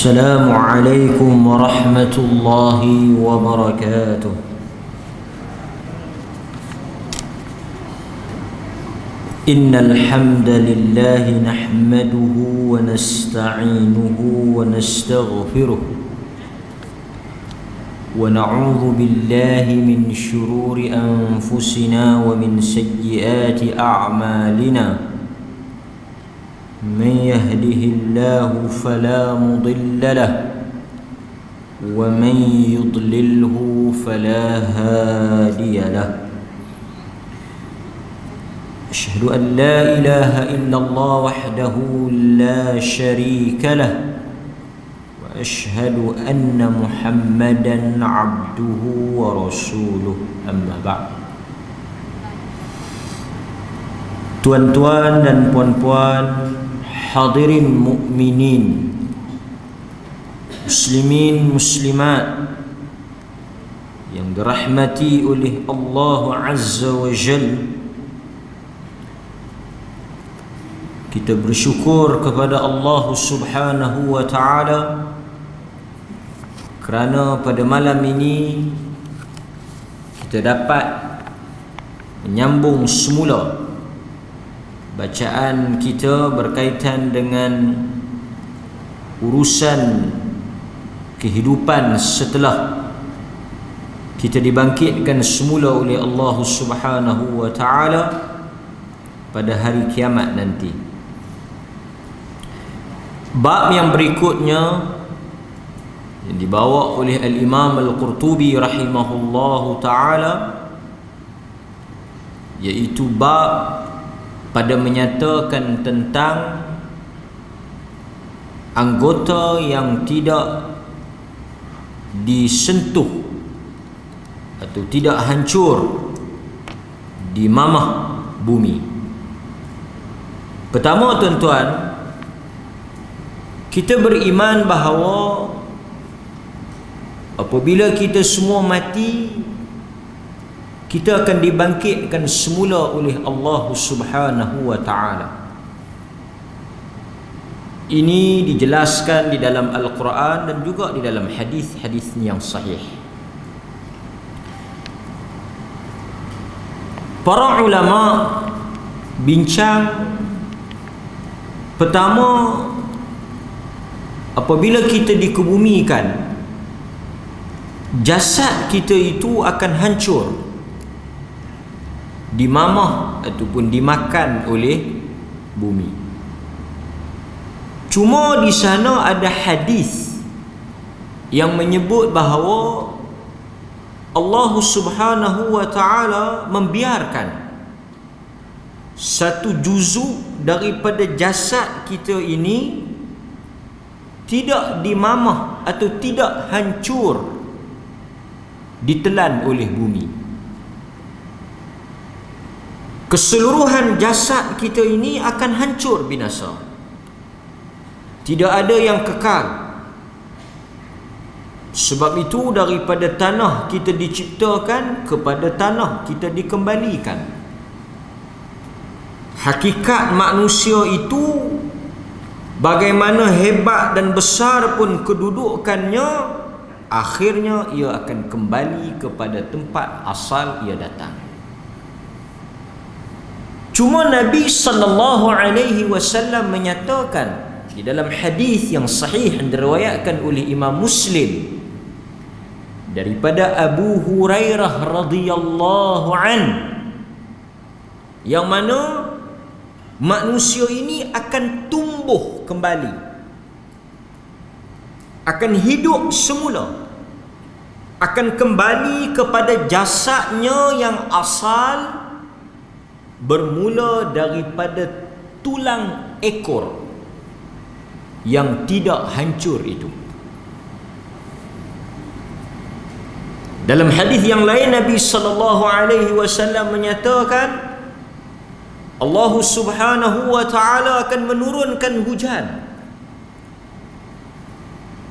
السلام عليكم ورحمة الله وبركاته. إن الحمد لله نحمده ونستعينه ونستغفره ونعوذ بالله من شرور أنفسنا ومن سيئات أعمالنا. من يهده الله فلا مضل له ومن يضلله فلا هادي له. أشهد أن لا إله إلا الله وحده لا شريك له وأشهد أن محمدا عبده ورسوله. أما بعد. Tuan-tuan dan puan-puan, hadirin mukminin, muslimin muslimat yang dirahmati oleh Allah Azza wa Jalla, kita bersyukur kepada Allah Subhanahu wa Ta'ala kerana pada malam ini kita dapat menyambung semula bacaan kita berkaitan dengan urusan kehidupan setelah kita dibangkitkan semula oleh Allah Subhanahu wa Ta'ala pada hari kiamat nanti. Bab yang berikutnya yang dibawa oleh Al-Imam Al-Qurtubi rahimahullahu ta'ala, iaitu bab pada menyatakan tentang anggota yang tidak disentuh atau tidak hancur di mamah bumi. Pertama, tuan-tuan, kita beriman bahawa apabila kita semua mati, kita akan dibangkitkan semula oleh Allah Subhanahu wa Ta'ala. Ini dijelaskan di dalam Al-Quran dan juga di dalam hadis-hadis yang sahih. Para ulama bincang, pertama, apabila kita dikebumikan, jasad kita itu akan hancur, dimamah ataupun dimakan oleh bumi. Cuma di sana ada hadis yang menyebut bahawa Allah Subhanahu wa Ta'ala membiarkan satu juzuk daripada jasad kita ini tidak dimamah atau tidak hancur, ditelan oleh bumi. Keseluruhan jasad kita ini akan hancur binasa. Tidak ada yang kekal. Sebab itu daripada tanah kita diciptakan, kepada tanah kita dikembalikan. Hakikat manusia itu, bagaimana hebat dan besar pun kedudukannya, akhirnya ia akan kembali kepada tempat asal ia datang. Cuma Nabi sallallahu alaihi wasallam menyatakan di dalam hadis yang sahih yang diriwayatkan oleh Imam Muslim daripada Abu Hurairah radhiyallahu an, yang mana manusia ini akan tumbuh kembali, akan hidup semula, akan kembali kepada jasadnya yang asal, bermula daripada tulang ekor yang tidak hancur itu. Dalam hadis yang lain, Nabi sallallahu alaihi wasallam menyatakan Allah Subhanahu wa Ta'ala akan menurunkan hujan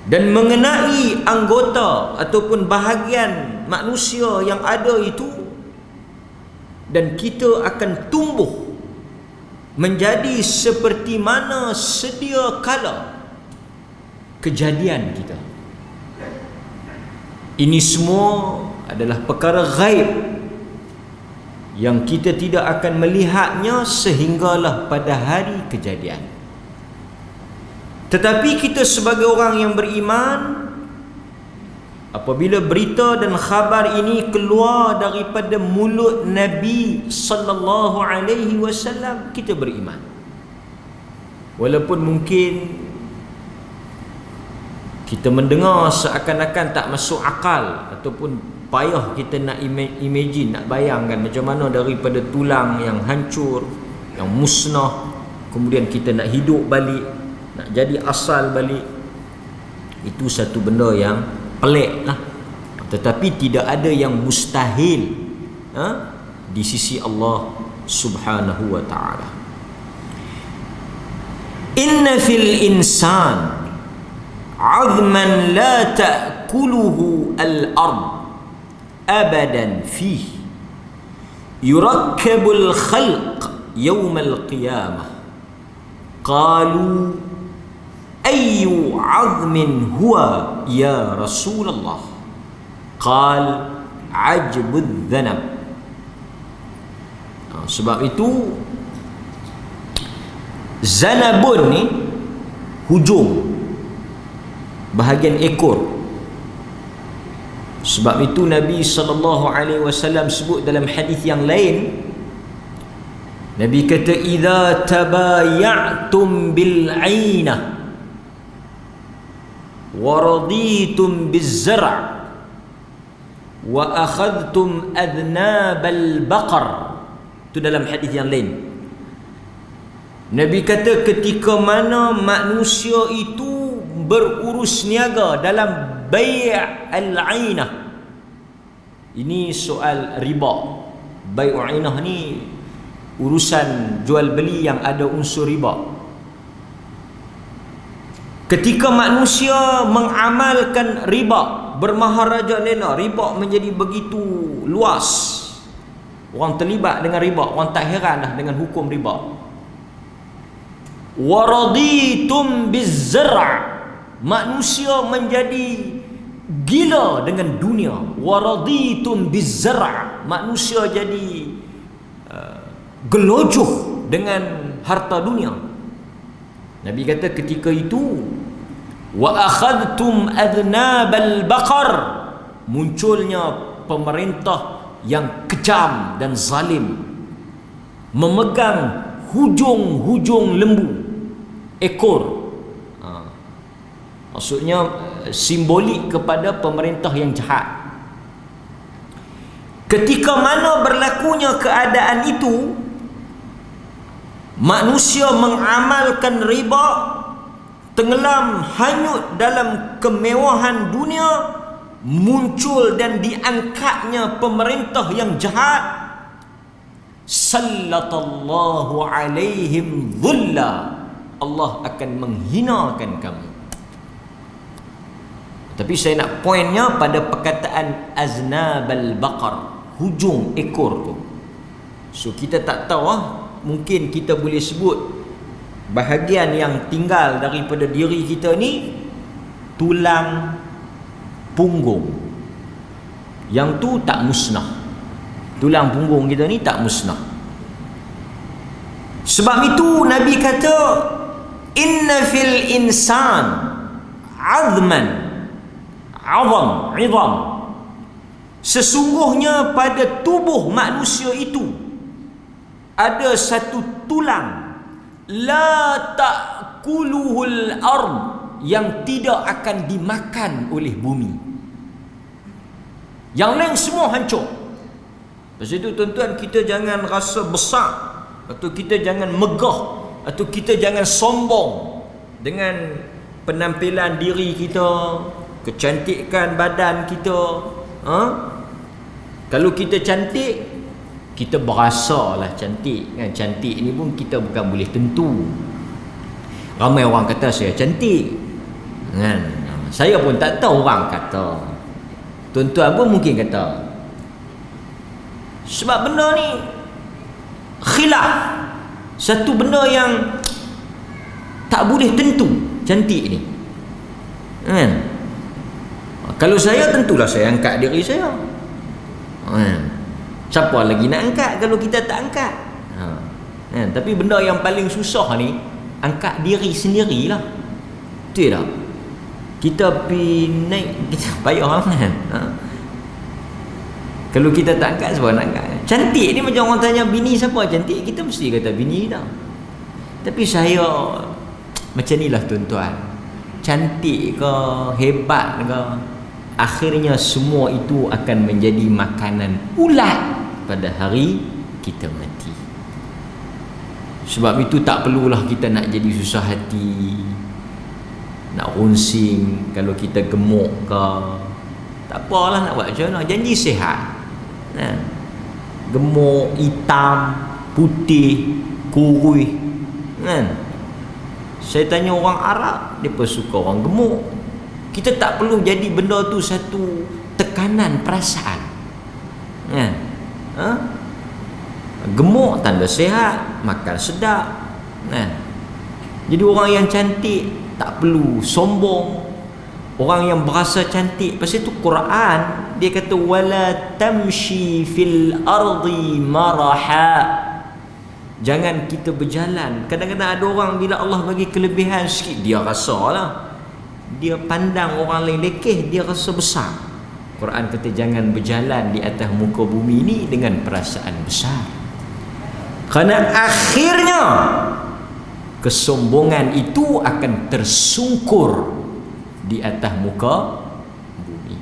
dan mengenai anggota ataupun bahagian manusia yang ada itu, dan kita akan tumbuh menjadi seperti mana sedia kala kejadian kita. Ini semua adalah perkara ghaib yang kita tidak akan melihatnya sehinggalah pada hari kejadian. Tetapi kita sebagai orang yang beriman, apabila berita dan khabar ini keluar daripada mulut Nabi sallallahu alaihi wasallam, kita beriman. Walaupun mungkin kita mendengar seakan-akan tak masuk akal, ataupun payah kita nak imagine, nak bayangkan macam mana daripada tulang yang hancur, yang musnah, kemudian kita nak hidup balik, nak jadi asal balik. Itu satu benda yang pelik lah. Tetapi tidak ada yang mustahil di sisi Allah subhanahu wa ta'ala. Inna fil insan azman la ta'kuluhu al-ard abadan fihi yurakkabul khalq yawm al-qiyamah. Qalu ayyu azmin huwa ya Rasulullah? Qal ajbud dhanab. Sebab itu zanabun ni hujung, bahagian ekor. Sebab itu Nabi SAW sebut dalam hadis yang lain, Nabi kata, idza tabaya'tum bil 'ainah wa raditum biz zar' wa akhadhtum adnabal baqar. Itu dalam hadis yang lain. Nabi kata ketika mana manusia itu berurus niaga dalam bai' al-'ainah. Ini soal riba. Bai' al-'ainah ni urusan jual beli yang ada unsur riba. Ketika manusia mengamalkan riba, bermaharaja lena, riba menjadi begitu luas. Orang terlibat dengan riba, orang tak heran dah dengan hukum riba. Waraditum bizzar', manusia menjadi gila dengan dunia. Waraditum bizzar', manusia jadi gelojoh dengan harta dunia. Nabi kata ketika itu, wa akhadtum adnabal baqar, munculnya pemerintah yang kejam dan zalim, memegang hujung-hujung lembu, ekor. Maksudnya simbolik kepada pemerintah yang jahat. Ketika mana berlakunya keadaan itu, manusia mengamalkan riba, tenggelam hanyut dalam kemewahan dunia, muncul dan diangkatnya pemerintah yang jahat, sallatallahu alaihim dhulla, Allah akan menghinakan kamu. Tapi saya nak poinnya pada perkataan aznabal baqar, hujung ekor tu. So kita tak tahu mungkin kita boleh sebut bahagian yang tinggal daripada diri kita ni tulang punggung. Yang tu tak musnah. Tulang punggung kita ni tak musnah. Sebab itu Nabi kata, inna fil insan azman, izam, sesungguhnya pada tubuh manusia itu ada satu tulang, la ta'kuluhul ard, yang tidak akan dimakan oleh bumi. Yang lain semua hancur. Lepas itu tuan-tuan, kita jangan rasa besar, atau kita jangan megah, atau kita jangan sombong dengan penampilan diri kita, kecantikan badan kita. Kalau kita cantik, kita berasalah cantik kan. Cantik ni pun kita bukan boleh tentu. Ramai orang kata saya cantik kan. Saya pun tak tahu orang kata. Tuan-tuan pun mungkin kata. Sebab benda ni khilaf, satu benda yang tak boleh tentu cantik ni. Kan? Kalau saya, tentulah saya angkat diri saya. Siapa lagi nak angkat kalau kita tak angkat? Tapi benda yang paling susah ni, angkat diri sendirilah. Betul tak? Kita pergi naik, kita payah kan? Kalau kita tak angkat, siapa nak angkat? Cantik ni macam orang tanya bini siapa cantik, kita mesti kata bini dah. Tapi saya macam inilah tuan-tuan, cantik ke, hebat ke, akhirnya semua itu akan menjadi makanan ulat pada hari kita mati. Sebab itu tak perlulah kita nak jadi susah hati, nak runsing kalau kita gemuk ke. Tak apalah nak buat macam mana, janji sihat. Gemuk, hitam, putih, kurus kan? Saya tanya orang Arab, mereka suka orang gemuk. Kita tak perlu jadi benda tu satu tekanan perasaan kan? Gemuk tanda sihat, makan sedap kan? Jadi orang yang cantik tak perlu sombong. Orang yang berasa cantik, pasal itu Quran dia kata wala tamshi fil ardi maraha. Jangan kita berjalan. Kadang-kadang ada orang bila Allah bagi kelebihan sikit, dia rasalah, dia pandang orang lain lekeh, dia rasa besar. Quran kata jangan berjalan di atas muka bumi ini dengan perasaan besar, kerana akhirnya kesombongan itu akan tersungkur di atas muka bumi.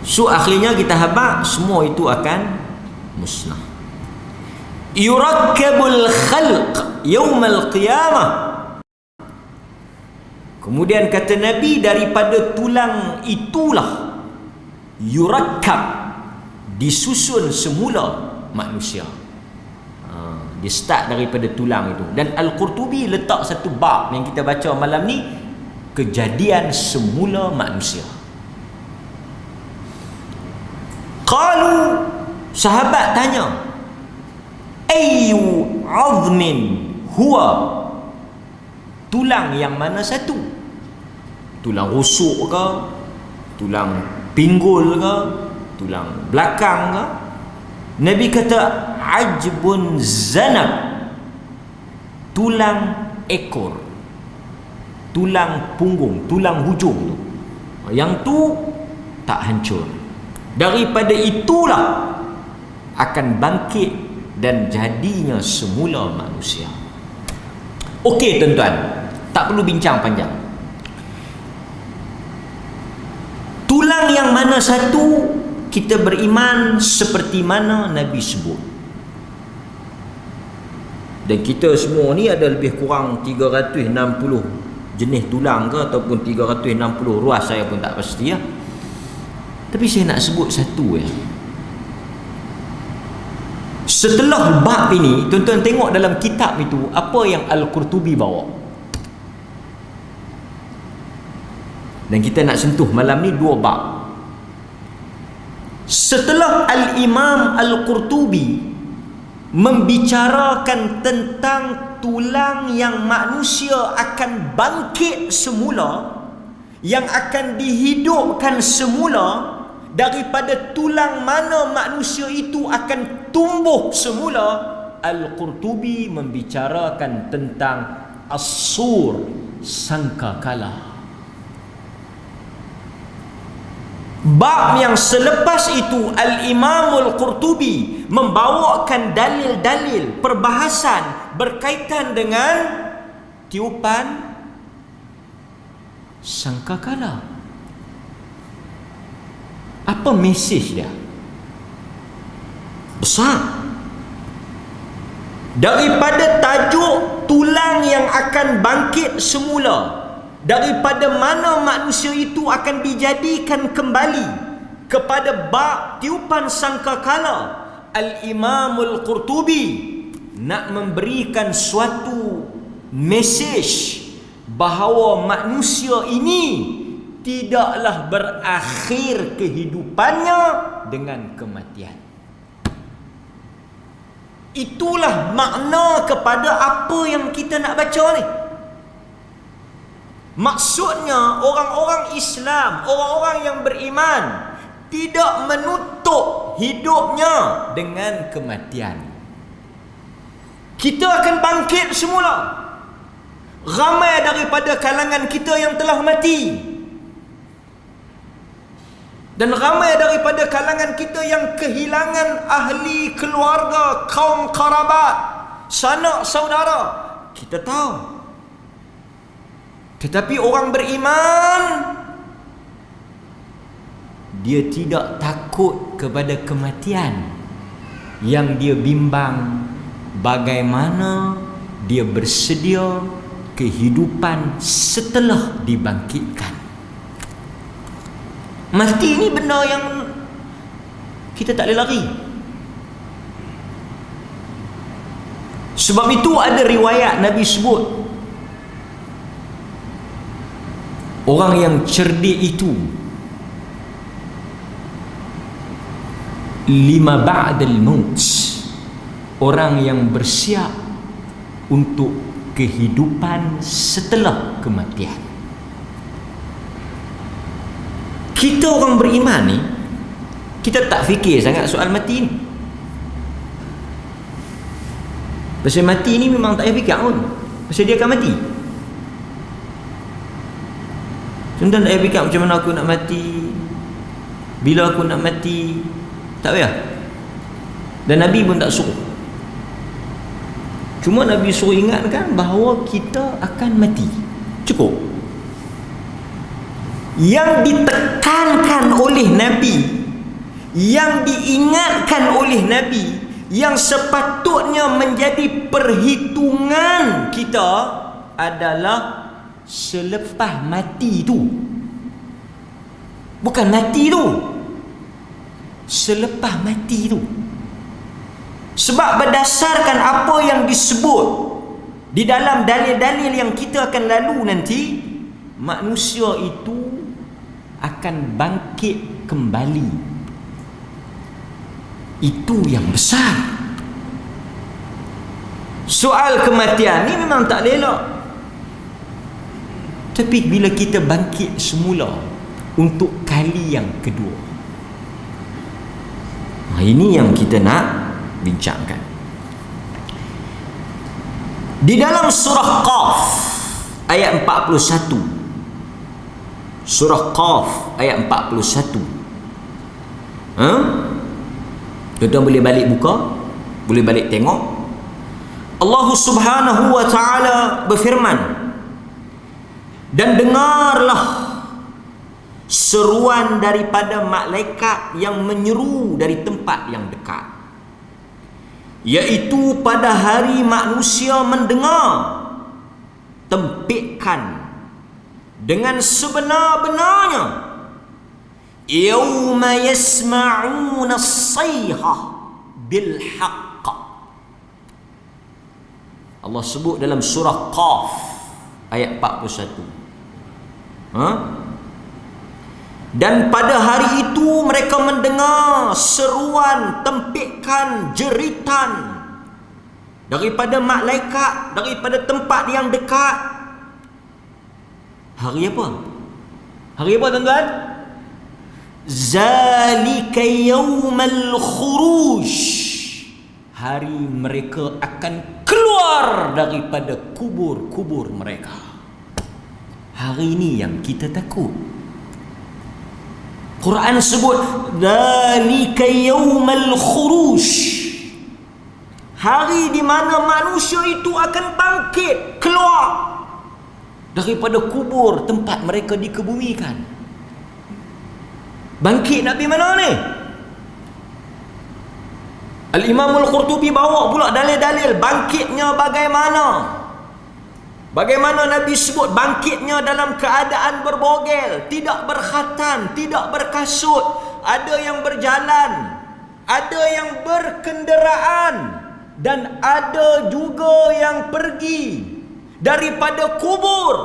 So akhirnya kita habaq semua itu akan musnah. Yurakkabul khalq yaumal qiyamah. Kemudian kata Nabi, daripada tulang itulah yurakkab, disusun semula manusia. Dia start daripada tulang itu. Dan Al-Qurtubi letak satu bab yang kita baca malam ni, kejadian semula manusia. Qalu, sahabat tanya, ayyu azmin huwa, tulang yang mana satu? Tulang rusuk ke, tulang pinggul ke, tulang belakang ke? Nabi kata ajbun zanab, tulang ekor, tulang punggung, tulang hujung tu. Yang tu tak hancur. Daripada itulah akan bangkit dan jadinya semula manusia. Okey tuan-tuan, tak perlu bincang panjang. Tulang yang mana satu, kita beriman seperti mana Nabi sebut. Dan kita semua ni ada lebih kurang 360 jenis tulang ke ataupun 360 ruas, saya pun tak pasti ya. Tapi saya nak sebut satu ya. Setelah bab ini, tuan-tuan tengok dalam kitab itu apa yang Al-Qurtubi bawa. Dan kita nak sentuh malam ni dua bab. Setelah Al-Imam Al-Qurtubi membicarakan tentang tulang yang manusia akan bangkit semula, yang akan dihidupkan semula, daripada tulang mana manusia itu akan tumbuh semula, Al-Qurtubi membicarakan tentang as-sur, sangkakala. Bab yang selepas itu Al-Imam Al-Qurtubi membawakan dalil-dalil perbahasan berkaitan dengan tiupan sangkakala. Apa mesej dia? Besar. Daripada tajuk tulang yang akan bangkit semula, daripada mana manusia itu akan dijadikan kembali, kepada bab tiupan sangkakala, Al-Imam Al-Qurtubi nak memberikan suatu mesej bahawa manusia ini tidaklah berakhir kehidupannya dengan kematian. Itulah makna kepada apa yang kita nak baca ni. Maksudnya orang-orang Islam, orang-orang yang beriman tidak menutup hidupnya dengan kematian. Kita akan bangkit semula. Ramai daripada kalangan kita yang telah mati, dan ramai daripada kalangan kita yang kehilangan ahli keluarga, kaum kerabat, sanak saudara. Kita tahu. Tetapi orang beriman, dia tidak takut kepada kematian. Yang dia bimbang bagaimana dia bersedia kehidupan setelah dibangkitkan. Mati ini benda yang kita tak boleh lari. Sebab itu ada riwayat Nabi sebut, orang yang cerdik itu lima ba'dal maut, orang yang bersiap untuk kehidupan setelah kematian. Kita orang beriman ni, kita tak fikir sangat soal mati ni. Pasal mati ni memang tak payah fikir pun, pasal dia akan mati. Contoh tak payah fikir macam mana aku nak mati, bila aku nak mati, tak payah. Dan Nabi pun tak suruh. Cuma Nabi suruh ingatkan bahawa kita akan mati. Cukup. Yang ditekankan oleh Nabi, yang diingatkan oleh Nabi, yang sepatutnya menjadi perhitungan kita adalah selepas mati tu. Bukan mati tu, selepas mati tu. Sebab berdasarkan apa yang disebut di dalam dalil-dalil yang kita akan lalu nanti, manusia itu akan bangkit kembali. Itu yang besar. Soal kematian ni memang tak elok. Tapi bila kita bangkit semula untuk kali yang kedua, ini yang kita nak bincangkan. Di dalam surah Qaf ayat 41, surah Qaf ayat 41, tuan-tuan boleh balik buka, boleh balik tengok. Allah Subhanahu wa ta'ala berfirman, dan dengarlah seruan daripada malaikat yang menyeru dari tempat yang dekat, iaitu pada hari manusia mendengar tempikan dengan sebenar-benarnya, yauma yasma'una as-sayhah bil haqq. Allah sebut dalam surah Qaf ayat 41. Dan pada hari itu mereka mendengar seruan, tempikan, jeritan daripada malaikat, daripada tempat yang dekat. Hari apa? Hari apa tuan-tuan? Zalika yawmal khuruj. Hari mereka akan keluar daripada kubur-kubur mereka. Hari ini yang kita takut. Quran sebut dzalika yaumal khuruj, hari di mana manusia itu akan bangkit keluar daripada kubur tempat mereka dikebumikan. Bangkit Nabi mana ni? Al-Imam Al-Qurtubi bawa pula dalil-dalil bangkitnya bagaimana. Bagaimana Nabi sebut bangkitnya dalam keadaan berbogel, tidak berkhatan, tidak berkasut, ada yang berjalan, ada yang berkenderaan, dan ada juga yang pergi daripada kubur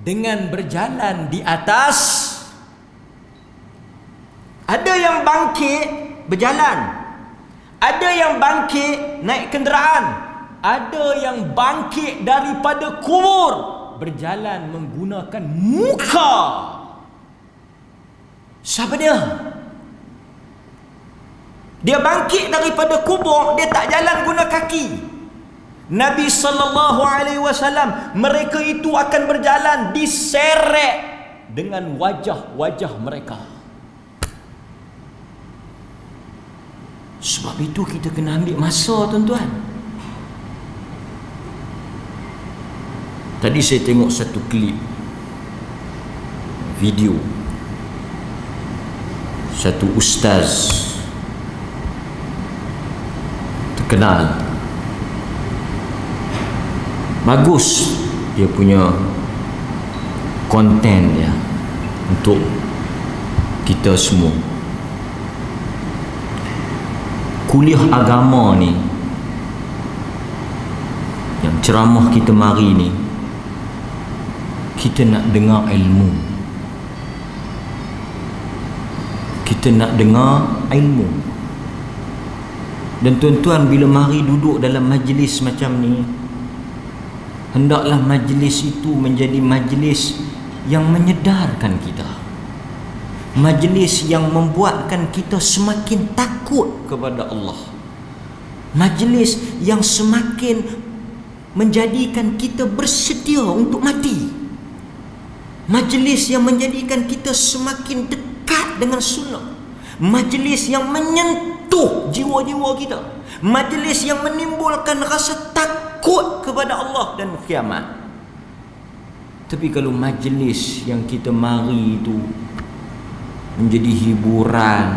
dengan berjalan di atas. Ada yang bangkit berjalan, ada yang bangkit naik kenderaan, ada yang bangkit daripada kubur berjalan menggunakan muka. Siapa dia? Dia bangkit daripada kubur, dia tak jalan guna kaki. Nabi SAW, mereka itu akan berjalan diseret dengan wajah-wajah mereka. Sebab itu kita kena ambil masa, tuan-tuan. Tadi saya tengok satu klip video satu ustaz terkenal, bagus dia punya konten dia untuk kita semua. Kuliah agama ni, yang ceramah kita mari ni, kita nak dengar ilmu. Kita nak dengar ilmu. Dan tuan-tuan, bila mari duduk dalam majlis macam ni, hendaklah majlis itu menjadi majlis yang menyedarkan kita, majlis yang membuatkan kita semakin takut kepada Allah, majlis yang semakin menjadikan kita bersedia untuk mati, majlis yang menjadikan kita semakin dekat dengan sunnah, majlis yang menyentuh jiwa-jiwa kita, majlis yang menimbulkan rasa takut kepada Allah dan kiamat. Tapi kalau majlis yang kita mari itu menjadi hiburan,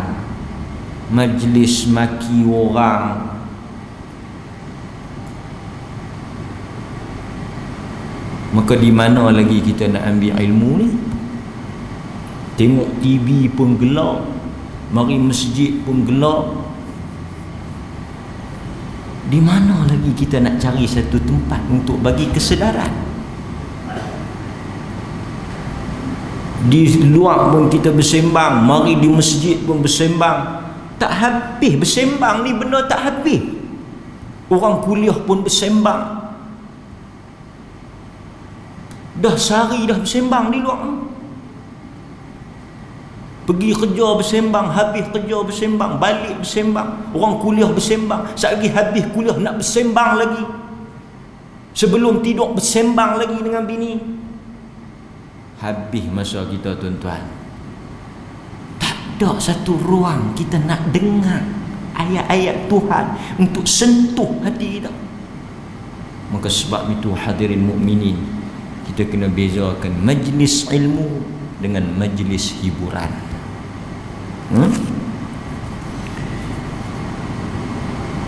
majlis maki orang, maka di mana lagi kita nak ambil ilmu ni? Tengok TV pun gelap, mari masjid pun gelap. Di mana lagi kita nak cari satu tempat untuk bagi kesedaran? Di luar pun kita bersembang, mari di masjid pun bersembang. Tak habis bersembang ni, benda tak habis. Orang kuliah pun bersembang. Dah sehari dah bersembang di luar. Pergi kerja bersembang, habis kerja bersembang, balik bersembang. Orang kuliah bersembang, sekali habis kuliah nak bersembang lagi. Sebelum tidur bersembang lagi dengan bini. Habis masa kita, tuan-tuan. Tak ada satu ruang kita nak dengar ayat-ayat Tuhan untuk sentuh hati kita. Maka sebab itu, hadirin mukminin, kita kena bezakan majlis ilmu dengan majlis hiburan.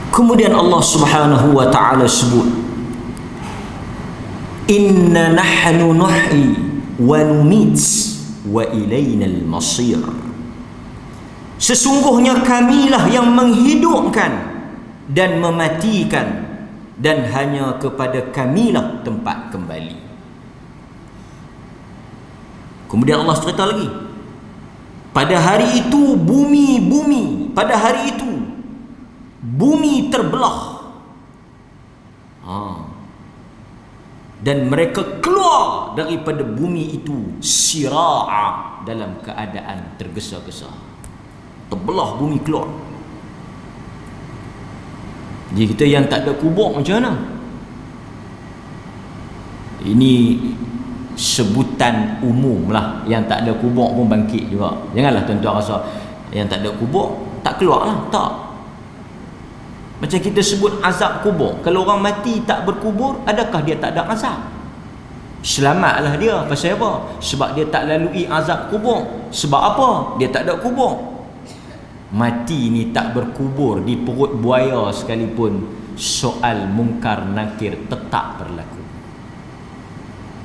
Kemudian Allah Subhanahu wa ta'ala sebut, inna nahnu nuhyi wa numit wa ilainal masir. Sesungguhnya kamilah yang menghidupkan dan mematikan, dan hanya kepada kamilah tempat kembali. Kemudian Allah cerita lagi, pada hari itu pada hari itu bumi terbelah, dan mereka keluar daripada bumi itu sira'a, dalam keadaan tergesa-gesa. Terbelah bumi, keluar. Jadi kita yang tak ada kubur macam mana? Ini sebutan umum lah. Yang tak ada kubur pun bangkit juga. Janganlah tuan-tuan rasa yang tak ada kubur tak keluar lah. Tak. Macam kita sebut azab kubur. Kalau orang mati tak berkubur, adakah dia tak ada azab? Selamatlah dia. Pasal apa? Sebab dia tak lalui azab kubur. Sebab apa? Dia tak ada kubur. Mati ni tak berkubur di perut buaya sekalipun, soal mungkar nakir tetap berlaku.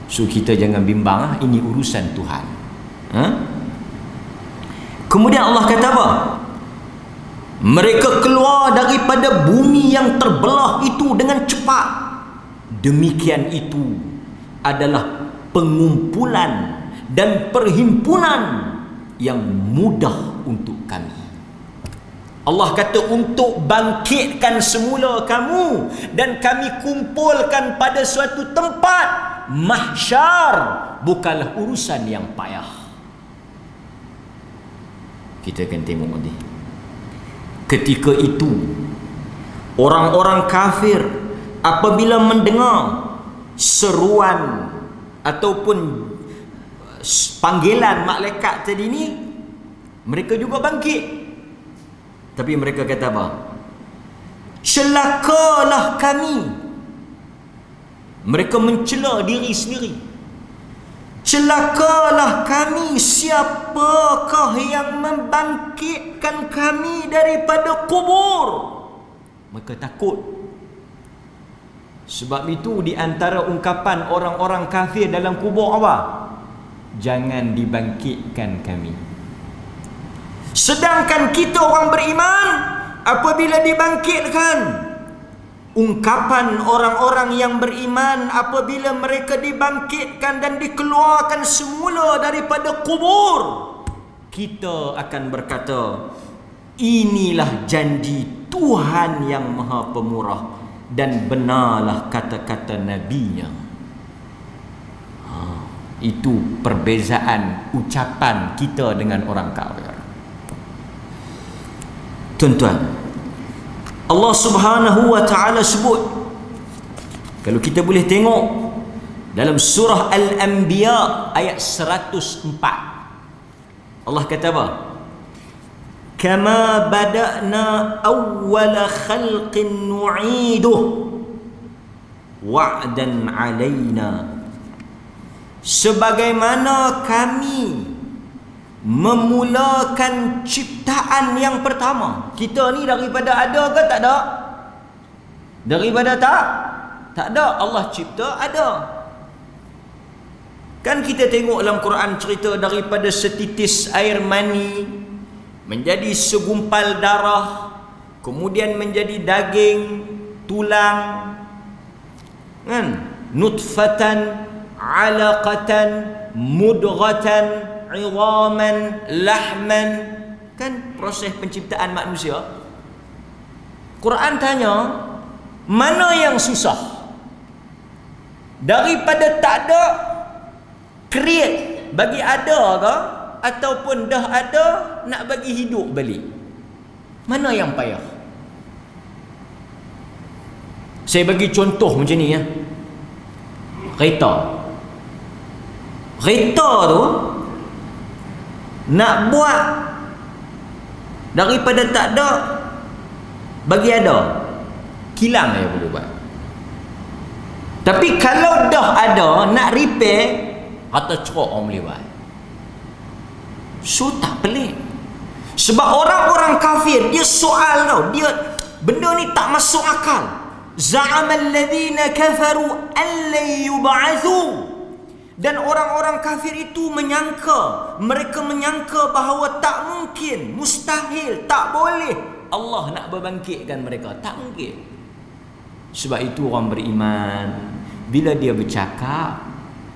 So kita jangan bimbang lah. Ini urusan Tuhan. Kemudian Allah kata apa? Mereka keluar daripada bumi yang terbelah itu dengan cepat. Demikian itu adalah pengumpulan dan perhimpunan yang mudah untuk kami. Allah kata untuk bangkitkan semula kamu, dan kami kumpulkan pada suatu tempat mahsyar bukanlah urusan yang payah. Kita akan tengok nanti. Ketika itu orang-orang kafir apabila mendengar seruan ataupun panggilan malaikat tadi ni, mereka juga bangkit. Tapi mereka kata apa? Celakalah kami. Mereka mencela diri sendiri. Celakalah kami, siapakah yang membangkitkan kami daripada kubur? Mereka takut. Sebab itu di antara ungkapan orang-orang kafir dalam kubur apa? Jangan dibangkitkan kami. Sedangkan kita orang beriman, apabila dibangkitkan, ungkapan orang-orang yang beriman apabila mereka dibangkitkan dan dikeluarkan semula daripada kubur, kita akan berkata, inilah janji Tuhan yang Maha Pemurah dan benarlah kata-kata Nabi-Nya. Itu perbezaan ucapan kita dengan orang kafir. Tuan-tuan, Allah Subhanahu wa ta'ala sebut, kalau kita boleh tengok dalam surah Al-Anbiya ayat 104, Allah kata apa? Kama bada'na awwala khalqin nu'iduh wa'dan 'alaina. Sebagaimana kami memulakan ciptaan yang pertama. Kita ni daripada ada ke tak ada? Daripada tak ada. Allah cipta ada. Kan kita tengok dalam Quran cerita daripada setitis air mani menjadi segumpal darah, kemudian menjadi daging, tulang, kan? Nutfatan, alaqatan, mudghatan, iwaman, lahman. Kan proses penciptaan manusia. Quran tanya, mana yang susah? Daripada tak ada, create, bagi ada ke? Ataupun dah ada, nak bagi hidup balik? Mana yang payah? Saya bagi contoh macam ni ya. Kereta tu nak buat daripada tak ada bagi ada, kilang saya boleh buat. Tapi kalau dah ada, nak repair, kata cerok orang boleh buat. So tak pelik. Sebab orang-orang kafir, dia soal tau, dia benda ni tak masuk akal. Za'amal ladzina kafaru an la yub'atsu. Dan orang-orang kafir itu mereka menyangka bahawa tak mungkin, mustahil, tak boleh Allah nak berbangkitkan mereka. Tak mungkin. Sebab itu orang beriman, bila dia bercakap,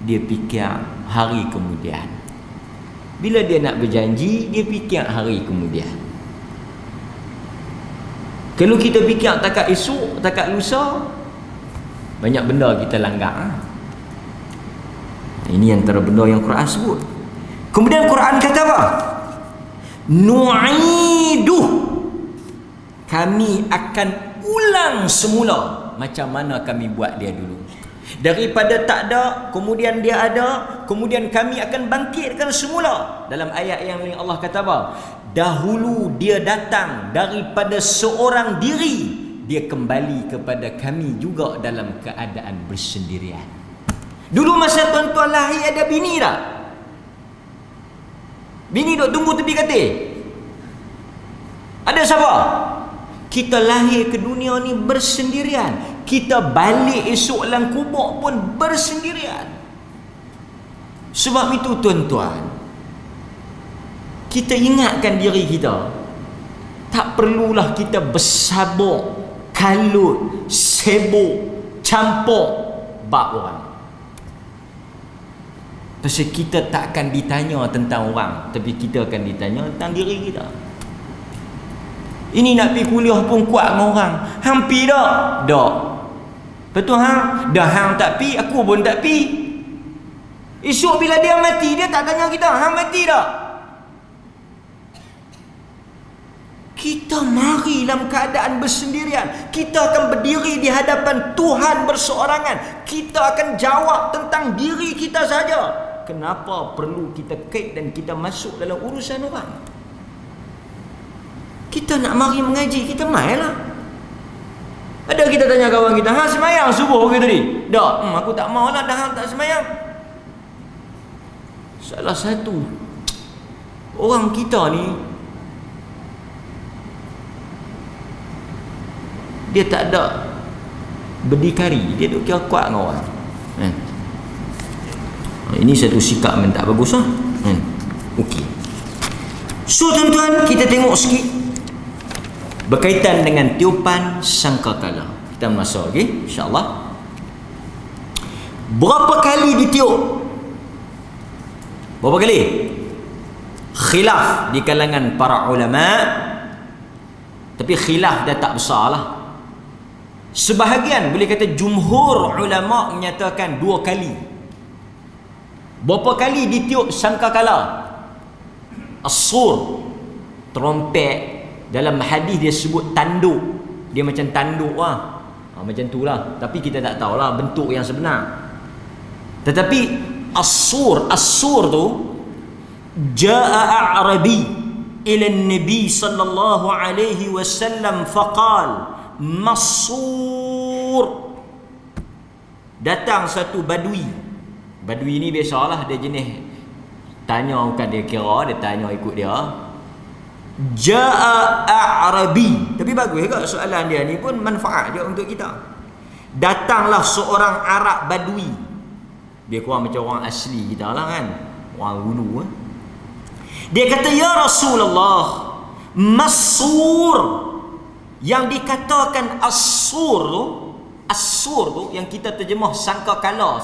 dia fikir hari kemudian. Bila dia nak berjanji, dia fikir hari kemudian. Kalau kita fikir takat esok, takat lusa, banyak benda kita langgar. Ini antara benda yang Quran sebut. Kemudian Quran kata apa? Nu'iduh. Kami akan ulang semula macam mana kami buat dia dulu. Daripada tak ada, kemudian dia ada, kemudian kami akan bangkitkan semula. Dalam ayat yang lain Allah kata apa? Dahulu dia datang daripada seorang diri, dia kembali kepada kami juga dalam keadaan bersendirian. Dulu masa tuan-tuan lahir ada bini tak? Bini duk tunggu tepi katil? Ada siapa? Kita lahir ke dunia ni bersendirian. Kita balik esok dalam kubur pun bersendirian. Sebab itu tuan-tuan, kita ingatkan diri kita, tak perlulah kita bersabuk, kalut, sibuk, campur bab orang. Pasal kita tak akan ditanya tentang orang, tapi kita akan ditanya tentang diri kita. Ini nak pergi kuliah pun kuat dengan orang. Hang pi tak? Tak. Betul hang? Dah hang tak pi, aku pun tak pi. Esok bila dia mati, dia tak tanya kita, hang mati tak? Kita mari dalam keadaan bersendirian. Kita akan berdiri di hadapan Tuhan berseorangan. Kita akan jawab tentang diri kita saja. Kenapa perlu kita kait dan kita masuk dalam urusan orang? Kita nak mari mengaji, kita mainlah. Ada kita tanya kawan kita, hang semayang subuh ke tadi? Tak, aku tak mau lah, dah tak semayang. Salah satu orang kita ni, dia tak ada berdikari, dia duk kira kuat dengan orang. Ini satu sikap yang tak bagus lah. Okey. So tuan-tuan, kita tengok sikit berkaitan dengan tiupan sangkakala. Kita masuk, okey, insya-Allah. Berapa kali ditiup? Berapa kali? Khilaf di kalangan para ulama. Tapi khilaf dah tak besar lah. Sebahagian boleh kata jumhur ulama menyatakan 2 kali. Berapa kali ditiup sangkakala? As-sur, trompet. Dalam hadis dia sebut tanduk. Dia macam tanduk lah. Macam tu lah. Tapi kita tak tahulah bentuk yang sebenar. Tetapi as-sur tu, ja'a a'rabi ila an-nabi sallallahu alaihi wasallam faqal Masur. Datang satu badui. Badui ni biasalah dia jenis tanya, bukan dia kira, dia tanya ikut dia. Ja'a a'rabi. Tapi bagus juga soalan dia ni pun manfaat dia untuk kita. Datanglah seorang Arab badui. Dia kurang macam orang asli kita lah kan, orang dulu. Dia kata, ya Rasulullah, Masur. Yang dikatakan as-sur tu yang kita terjemah sangkakala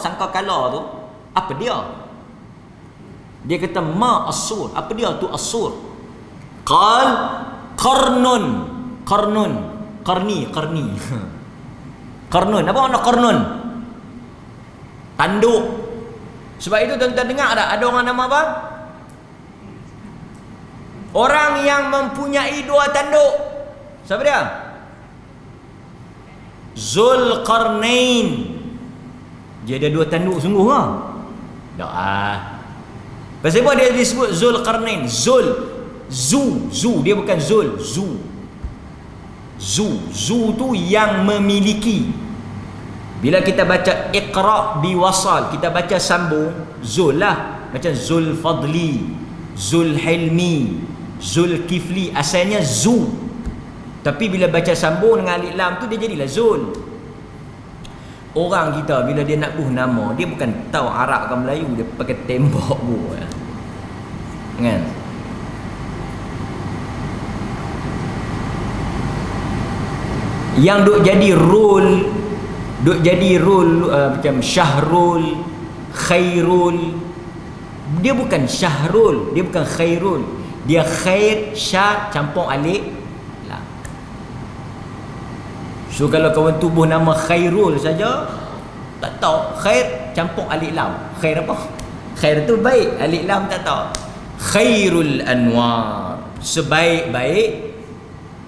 tu, apa dia? Dia kata ma as-sur. Apa dia tu as-sur? Qal qarnun. Qarni. Qarnun. Apa makna qarnun? Tanduk. Sebab itu tuan-tuan dengar tak? Ada orang nama apa? Orang yang mempunyai 2 tanduk. Siapa dia? Zulqarnain. Dia ada 2 tanduk sungguh ke? Tak ah. Pasal apa dia disebut Zulqarnain? Zu, dia bukan Zul. Zu tu yang memiliki. Bila kita baca Iqra biwasal, kita baca sambung Zul lah. Macam Zulfadli, Zulhilmi, Zulkifli, asalnya Zu. Tapi bila baca sambung dengan alif lam tu, dia jadilah Zul. Orang kita bila dia nak buh nama, dia bukan tahu Arab ke Melayu, dia pakai tembok buh kan. Yang duk jadi rule macam Syahrul, Khairul. Dia bukan Syahrul, dia bukan Khairul. Dia khair, syar campur alif. So kalau kawan tubuh nama Khairul saja, tak tahu khair campur alif lam. Khair apa? Khair tu baik, alif lam tak tahu. Khairul anwar, sebaik-baik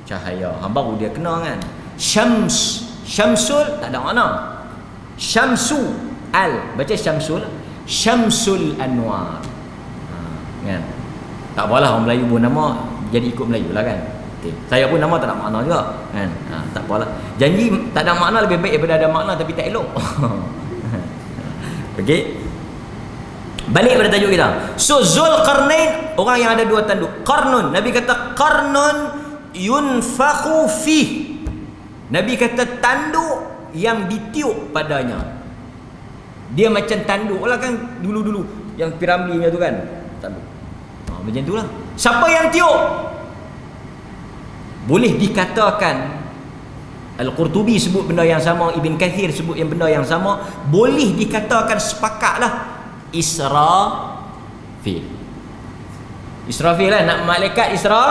cahaya. Baru dia kena kan. Syamsul tak ada makna. Syamsu al, baca Syamsul. Syamsul anwar. Kan? Tak apalah orang Melayu pun nama jadi ikut Melayu lah kan. Okay. Saya pun nama tak ada makna juga kan. Tak apalah. Janji tak ada makna lebih baik daripada ada makna tapi tak elok. Okey. Balik pada tajuk kita. So Zulqarnain, orang yang ada 2 tanduk. Qarnun, Nabi kata qarnun yunfakhu fih. Nabi kata tanduk yang ditiup padanya. Dia macam tanduk lah kan dulu-dulu yang piramli tu kan. Tanduk. Macam itulah. Siapa yang tiup? Boleh dikatakan Al-Qurtubi sebut benda yang sama, Ibn Kathir sebut yang benda yang sama. Boleh dikatakan sepakatlah Israfil. Israfil lah, nak malaikat Isra.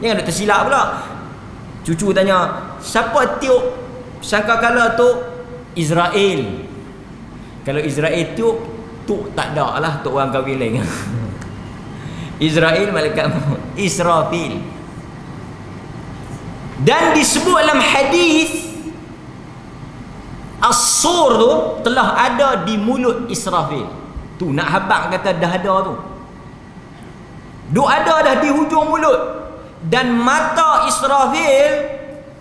Jangan ada tersilap pula. Cucu tanya, siapa tiup sangkakala tu? Israel. Kalau Israel tiup, Tu tak ada lah, tu orang kahwin lain. Israel malaikat maut, Israfil. Dan disebut dalam hadis As-sur tu telah ada di mulut Israfil. Tu nak habaq kata dah ada tu. Duk ada dah di hujung mulut. Dan mata Israfil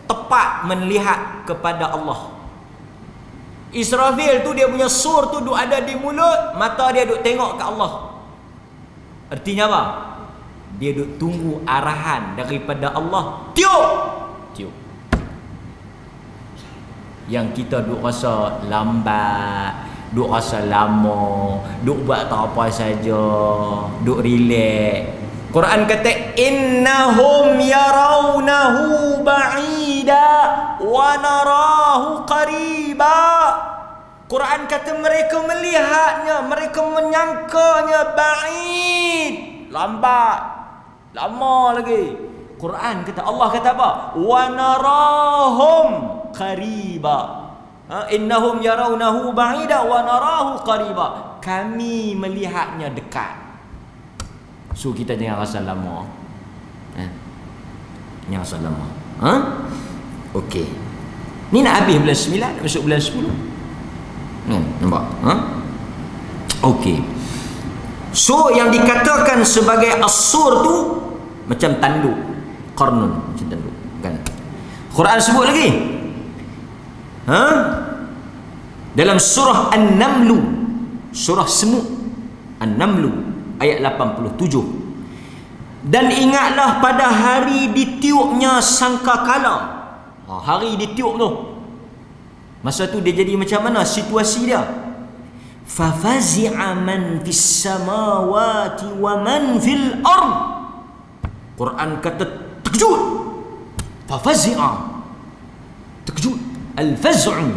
tepat melihat kepada Allah. Israfil tu dia punya sur tu duk ada di mulut, mata dia duk tengok ke Allah. Artinya apa? Dia duk tunggu arahan daripada Allah. Tiup. Tiup. Yang kita duk rasa lambat, duk rasa lama, duk buat tak apa saja, duk relax. Quran kata innahum yarawnahu ba'ida wa narahu qariba. Quran kata mereka melihatnya, mereka menyangkanya ba'id, lambat, lama lagi. Quran kata, Allah kata apa? Wa narahum qariba. Innahum yarawnahu ba'ida wa narahu qariba. Kami melihatnya dekat. So kita jangan rasa lama. Jangan rasa lama. Okey. Ni nak habis bulan 9, nak masuk bulan 10. Nampak? Okey. So yang dikatakan sebagai as-sur tu macam tanduk, qarnun, macam tanduk, kan? Quran sebut lagi. Dalam surah An-Namlu, surah Semut, An-Namlu ayat 87. Dan ingatlah pada hari ditiupnya sangkakala. Hari ditiup tu, masa tu dia jadi macam mana situasi dia? Fafazi'a man fis samawati wa man fil ard. Quran kata terkejut. Fafazi'a, terkejut. Al-faz'u.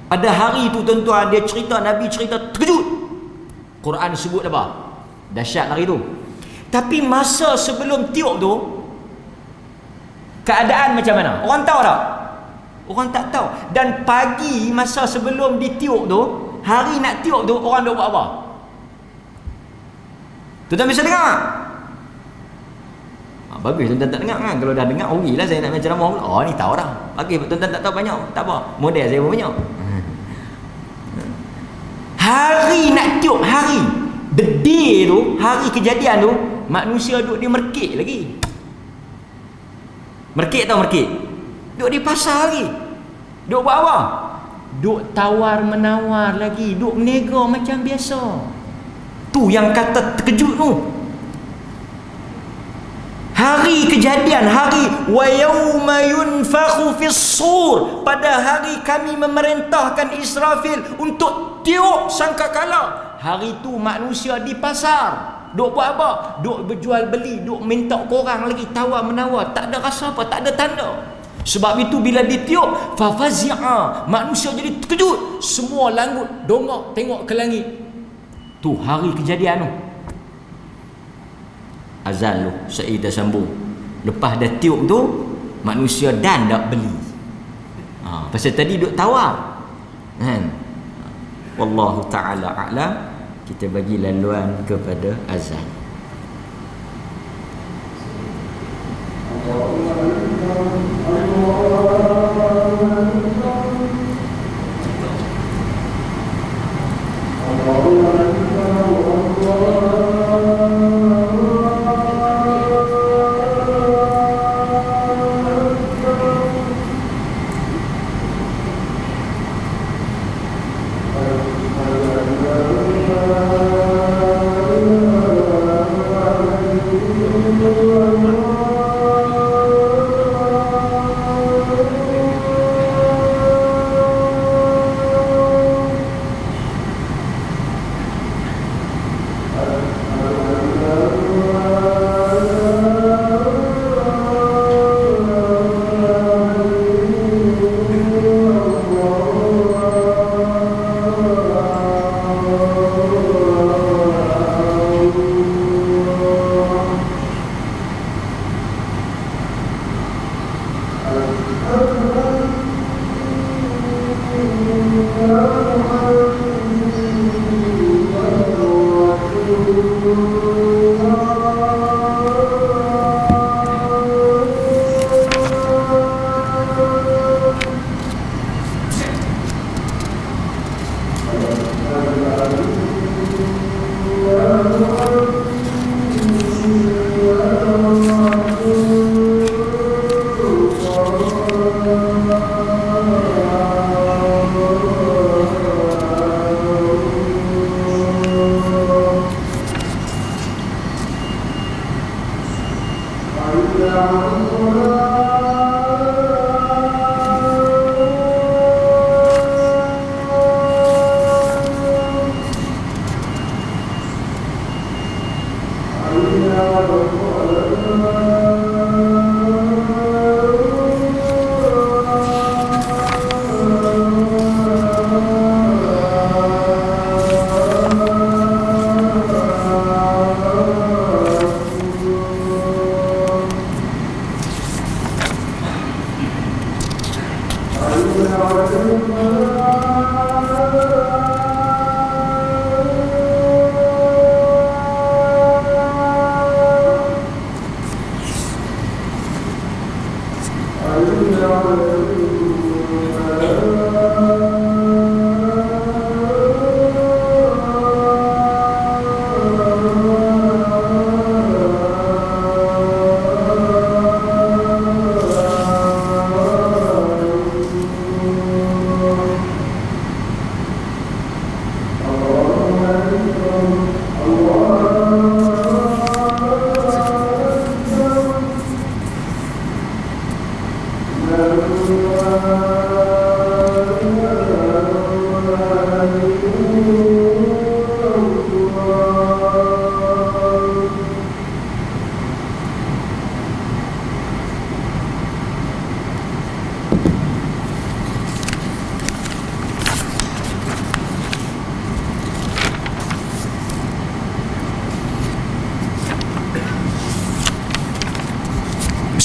Pada hari tu tuan-tuan, dia cerita, Nabi cerita terkejut. Quran sebut apa? Dahsyat hari tu. Tapi masa sebelum tiup tu, keadaan macam mana? Orang tahu tak? Orang tak tahu. Dan pagi masa sebelum ditiup tu, hari nak tiup tu, orang duk buat apa? Tuan-tuan bisa dengar tak? Bagus tuan-tuan tak dengar kan? Kalau dah dengar, lah saya nak macam ceramah pula. Oh ni tahu dah. Bagus tuan-tuan tak tahu banyak, tak apa. Model saya pun banyak. Hari nak tiup, hari the day tu, hari kejadian tu, manusia duk dia merkik lagi. Merkik tahu merkik? Duk di pasar lagi. Duk buat apa? Duk tawar menawar lagi, duk nego macam biasa. Tu yang kata terkejut tu. Hari kejadian, hari wa yauma yunfakhu fis-sur, pada hari kami memerintahkan Israfil untuk tiup sangkakala. Hari tu manusia di pasar duk buat apa? Duk berjual beli, duk minta korang lagi, tawar menawar, tak ada rasa apa, tak ada tanda. Sebab itu bila ditiup, fafazi'a, manusia jadi terkejut, semua langgut dongak tengok ke langit. Tu hari kejadian tu. Azan tu Syed dah sambung. Lepas dah tiup tu, manusia dan tak beli. Pasal tadi duk tawar kan. Wallahu ta'ala a'lam. Kita bagi laluan kepada azan.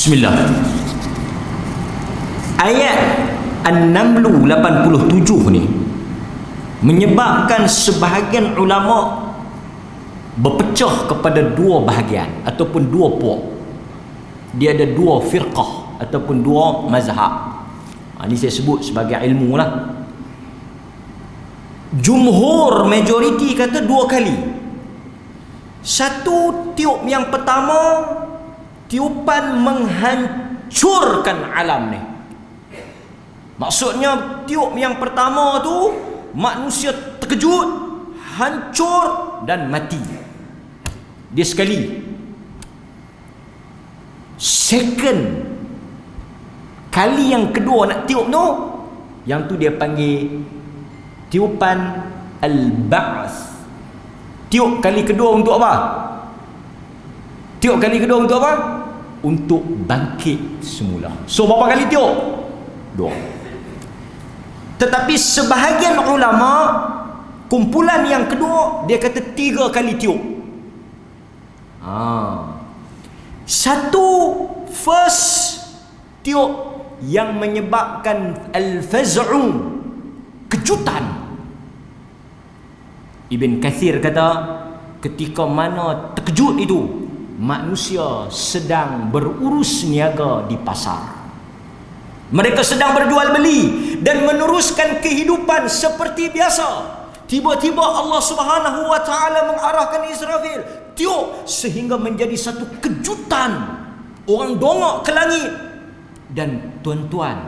Bismillah. Ayat An-Naml 87 ni menyebabkan sebahagian ulama berpecah kepada dua bahagian ataupun dua puak. Dia ada dua firqah ataupun dua mazhab. Ini saya sebut sebagai ilmu lah. Jumhur majoriti kata dua kali. Satu tiup yang pertama, tiupan menghancurkan alam ni. Maksudnya tiup yang pertama tu manusia terkejut, hancur dan mati. Dia sekali. Second kali yang kedua nak tiup tu, yang tu dia panggil tiupan al-ba'ts. Tiup kali kedua untuk apa? Tiup kali kedua untuk apa? Untuk bangkit semula. So berapa kali tiup? Dua. Tetapi sebahagian ulama, kumpulan yang kedua, dia kata 3 kali tiup. Satu first tiup yang menyebabkan al-faz'u, kejutan. Ibn Kathir kata ketika mana terkejut itu, manusia sedang berurus niaga di pasar. Mereka sedang berjual beli dan meneruskan kehidupan seperti biasa. Tiba-tiba Allah Subhanahu wa taala mengarahkan Israfil tiup sehingga menjadi satu kejutan. Orang dongak ke langit. Dan tuan-tuan,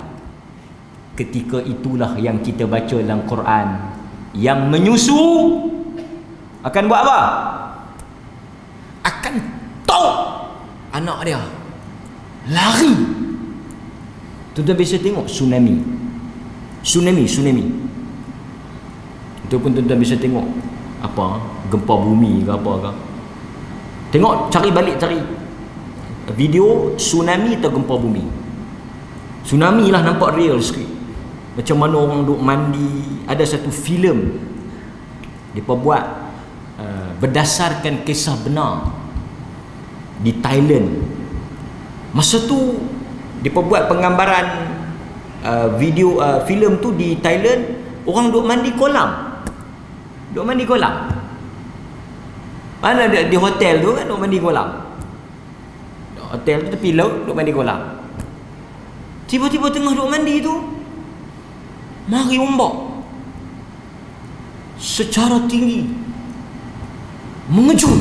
ketika itulah yang kita baca dalam Quran, yang menyusu akan buat apa? Akan tahu anak dia lari. Tuan-tuan biasa tengok tsunami. Ataupun tuan-tuan bisa tengok apa, gempa bumi ke apa ke. Tengok, cari video tsunami atau gempa bumi. Tsunami lah nampak real sikit. Macam mana orang duk mandi. Ada satu filem mereka buat berdasarkan kisah benar di Thailand. Masa tu mereka buat penggambaran video filem tu di Thailand. Orang duk mandi kolam. Mana di hotel tu kan duk mandi kolam. Hotel tu tepi laut duk mandi kolam. Tiba-tiba tengah duk mandi tu mari ombak secara tinggi mengejut.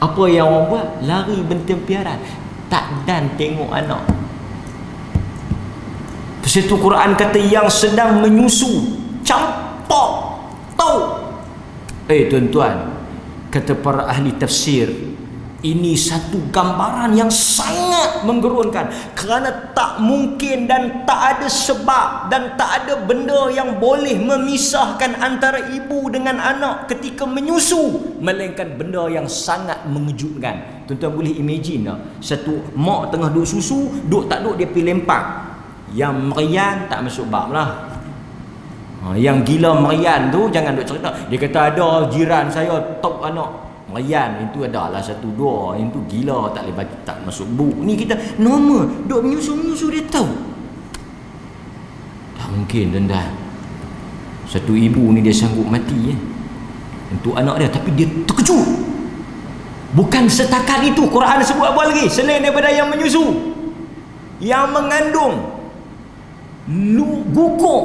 Apa yang orang buat? Lari bertempiaran, tak dan tengok anak. Situ Quran kata yang sedang menyusu, campak, tahu. Tuan-tuan, kata para ahli tafsir, Ini satu gambaran yang sangat menggerunkan, kerana tak mungkin dan tak ada sebab dan tak ada benda yang boleh memisahkan antara ibu dengan anak ketika menyusu, melainkan benda yang sangat mengejutkan. Tuan-tuan boleh imagine tak? Satu mak tengah duk susu, duk tak duk dia pergi lempar. Yang merian tak masuk bab lah. Yang gila merian tu jangan duk cerita. Dia kata ada jiran saya tok anak merian, itu adalah satu dua, yang tu gila tak boleh bagi, tak masuk buk. Ni kita normal duk menyusu dia tahu. Tak mungkin tuan-tuan. Satu ibu ni dia sanggup mati untuk anak dia, tapi dia terkejut. Bukan setakat itu, Quran sebut apa lagi selain daripada yang menyusu, yang mengandung, guguk,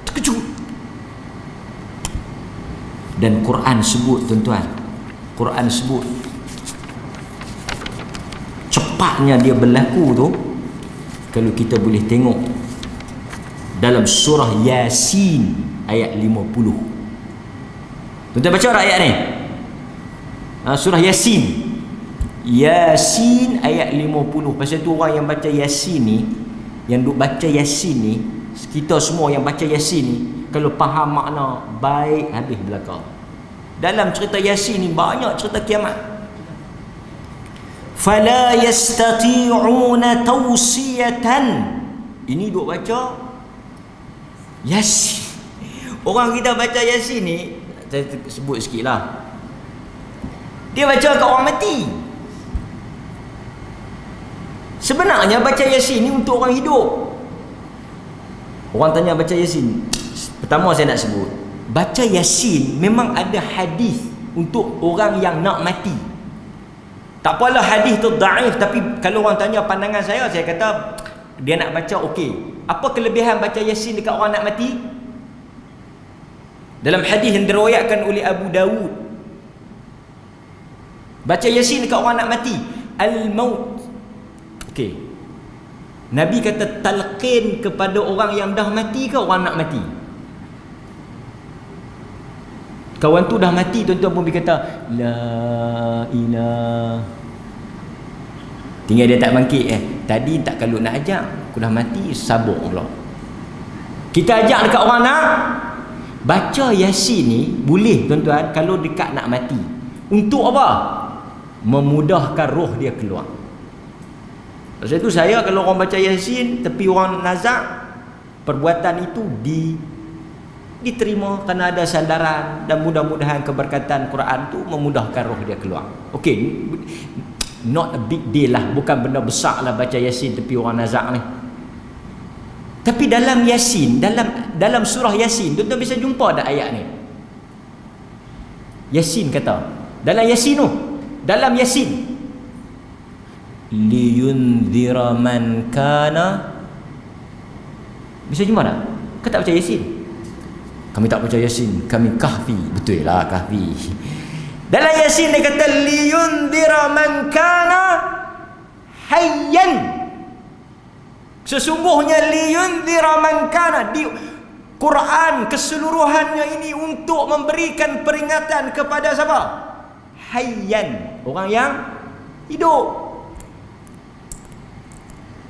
terkejut. Dan Quran sebut tuan-tuan, Quran sebut cepatnya dia berlaku tu, kalau kita boleh tengok dalam surah Yasin ayat 50. Tuan-tuan baca ayat ni, surah Yasin, Yasin ayat 50. Pasal tu orang yang baca Yasin ni, yang duk baca Yasin ni, kita semua yang baca Yasin ni, kalau faham makna baik habis belaka. Dalam cerita Yasin ni banyak cerita kiamat. Fala yastati'una tawsiyatan. Ini duk baca Yasin. Orang kita baca Yasin ni, saya sebut sikit lah, dia baca kat orang mati. Sebenarnya baca Yasin ni untuk orang hidup. Orang tanya baca Yasin, pertama saya nak sebut, baca Yasin memang ada hadis untuk orang yang nak mati. Tak apalah hadis tu daif, tapi kalau orang tanya pandangan saya kata dia nak baca okey. Apa kelebihan baca Yasin dekat orang nak mati? Dalam hadis yang diriwayatkan oleh Abu Dawud, baca Yasin dekat orang nak mati, al-maut. Okey. Nabi kata talqin kepada orang yang dah mati ke orang nak mati? Kawan tu dah mati, tuan-tuan pun berkata la ilah. Tinggal dia tak bangkit. Tadi tak kalau nak ajak, aku dah mati, sabuk pula. Kita ajak dekat orang nak baca Yasin ni, boleh tuan-tuan kalau dekat nak mati. Untuk apa? Memudahkan roh dia keluar. Sebab itu saya kalau orang baca Yasin tepi orang nazak, perbuatan itu diterima kerana ada sandaran, dan mudah-mudahan keberkatan Quran tu memudahkan roh dia keluar. Okey, not a big deal lah, bukan benda besar lah baca Yasin tepi orang nazak ni. Tapi dalam Yasin, dalam surah Yasin, tuan-tuan bisa jumpa ada ayat ni. Yasin kata, dalam Yasin tu, dalam Yasin, liyundhira man kana. Bisa jumpa tak? Kau tak baca Yasin? Kami tak baca Yasin, kami Kahfi. Betul lah, Kahfi. Dalam Yasin dia kata liyundhira man kana hayyan. Sesungguhnya liyundhira man kana, di Quran keseluruhannya ini untuk memberikan peringatan kepada siapa? Hayyan, orang yang hidup.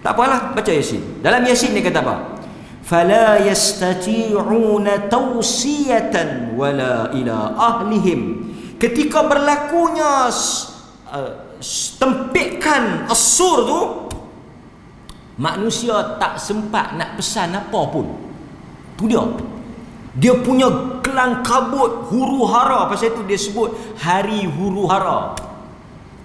Tak apalah, baca Yasin. Dalam Yasin dia kata apa? Fala yastati'una tawsiyatan wala ila ahlihim. Ketika berlakunya tempikan asur tu, manusia tak sempat nak pesan apa pun. Tu dia punya kelang kabut, huru hara. Pasal itu dia sebut hari huru hara.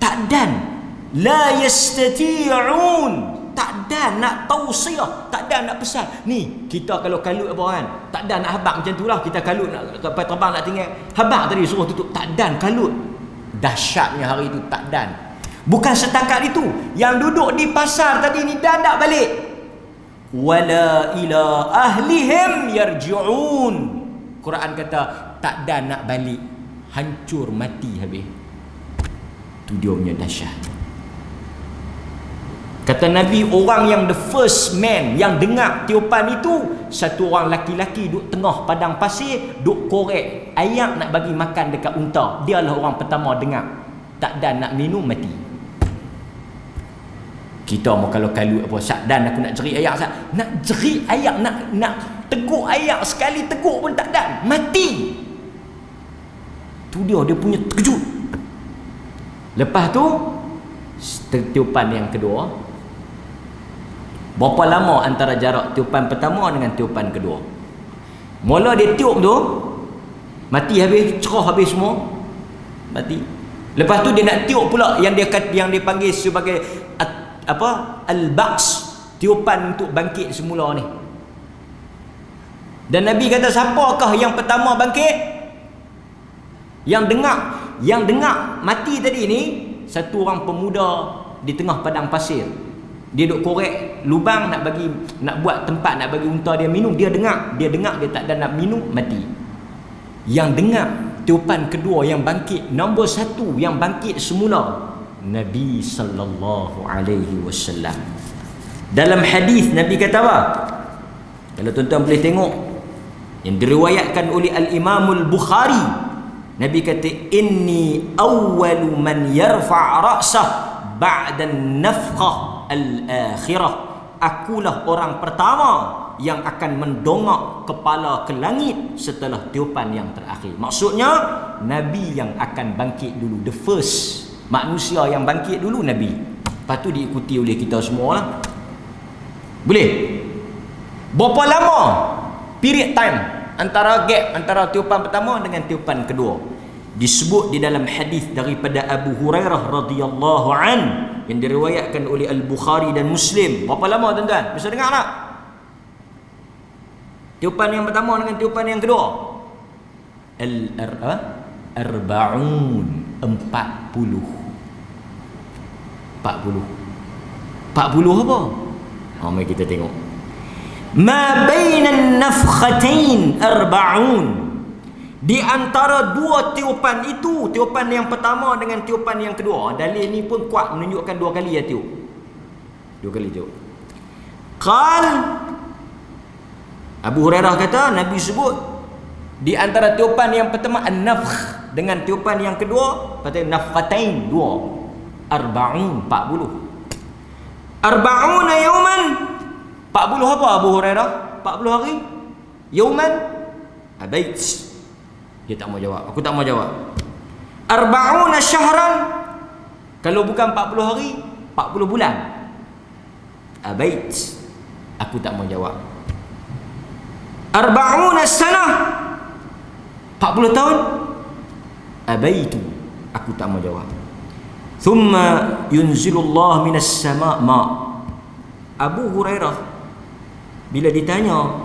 Tak dan la yastati'un, tak dan nak tausiah, tak dan nak pesan. Ni kita kalau kalut apa kan, tak dan nak habaq macam tu lah. Kita kalut nak kapal terbang nak tinggal, habaq tadi suruh tutup, tak dan kalut. Dahsyatnya hari itu tak dan. Bukan setakat itu, yang duduk di pasar tadi ni dan tak balik. Wala ila ahlihim yarji'un. Quran kata tak dan nak balik, hancur mati habis. Tu dia punya dahsyat. Kata Nabi, orang yang the first man yang dengar tiupan itu, satu orang laki-laki duduk tengah padang pasir, duduk korek ayam nak bagi makan dekat unta. Dialah orang pertama dengar. tak dan nak minum mati. Kita mau kalau kalut apa Sat dan aku nak jerit ayak Sat. Nak jerit ayak, nak teguk ayak sekali teguk pun tak dan, mati. Tu dia punya terkejut. Lepas tu tiupan yang kedua. Berapa lama antara jarak tiupan pertama dengan tiupan kedua? Mula dia tiup tu mati habis, cerah habis semua, mati. Lepas tu dia nak tiup pula yang dia panggil sebagai apa? Al-Ba'as, tiupan untuk bangkit semula ni. Dan Nabi kata siapakah yang pertama bangkit? Yang dengar mati tadi ni, satu orang pemuda di tengah padang pasir. Dia duk korek lubang nak buat tempat nak bagi unta dia minum. Dia dengar dia tak ada nak minum, mati. Yang dengar tiupan kedua yang bangkit, nombor satu yang bangkit semula, Nabi sallallahu alaihi wasallam. Dalam hadis Nabi kata apa? Kalau tuan-tuan boleh tengok yang diriwayatkan oleh Al-Imam Al-Bukhari, Nabi kata inni awwalu man yarfa' ra'sah ba'da an-nafkhah al-akhirah. Akulah orang pertama yang akan mendongak kepala ke langit setelah tiupan yang terakhir. Maksudnya Nabi yang akan bangkit dulu, the first manusia yang bangkit dulu Nabi. Lepas tu diikuti oleh kita semua lah. Boleh? Berapa lama period time antara gap antara tiupan pertama dengan tiupan kedua? Disebut di dalam hadis daripada Abu Hurairah radhiyallahu an yang diriwayatkan oleh Al-Bukhari dan Muslim. Berapa lama tuan-tuan? Bisa dengar tak? Tiupan yang pertama dengan tiupan yang kedua. Arba'un, 40 apa? Mari kita tengok. Ma bainan nafkhatain arba'un. Di antara dua tiupan itu, tiupan yang pertama dengan tiupan yang kedua, dalil ni pun kuat menunjukkan dua kali ya tiup. Dua kali tiup. Qal Abu Hurairah kata Nabi sebut di antara tiupan yang pertama an-nafkh dengan tiupan yang kedua, kata nafkhatain, dua. Arba'un, 40. Arba'una yauman. 40 apa Abu Hurairah? 40 hari? Yauman? Abait. Dia tak mau jawab. Aku tak mau jawab. Arba'una syahran. Kalau bukan 40 hari, 40 bulan. Abait. Aku tak mau jawab. Arba'una sanah. 40 tahun. Abaitu. Aku tak mau jawab. Thumma yunzilullah minas sama' ma. Abu Hurairah bila ditanya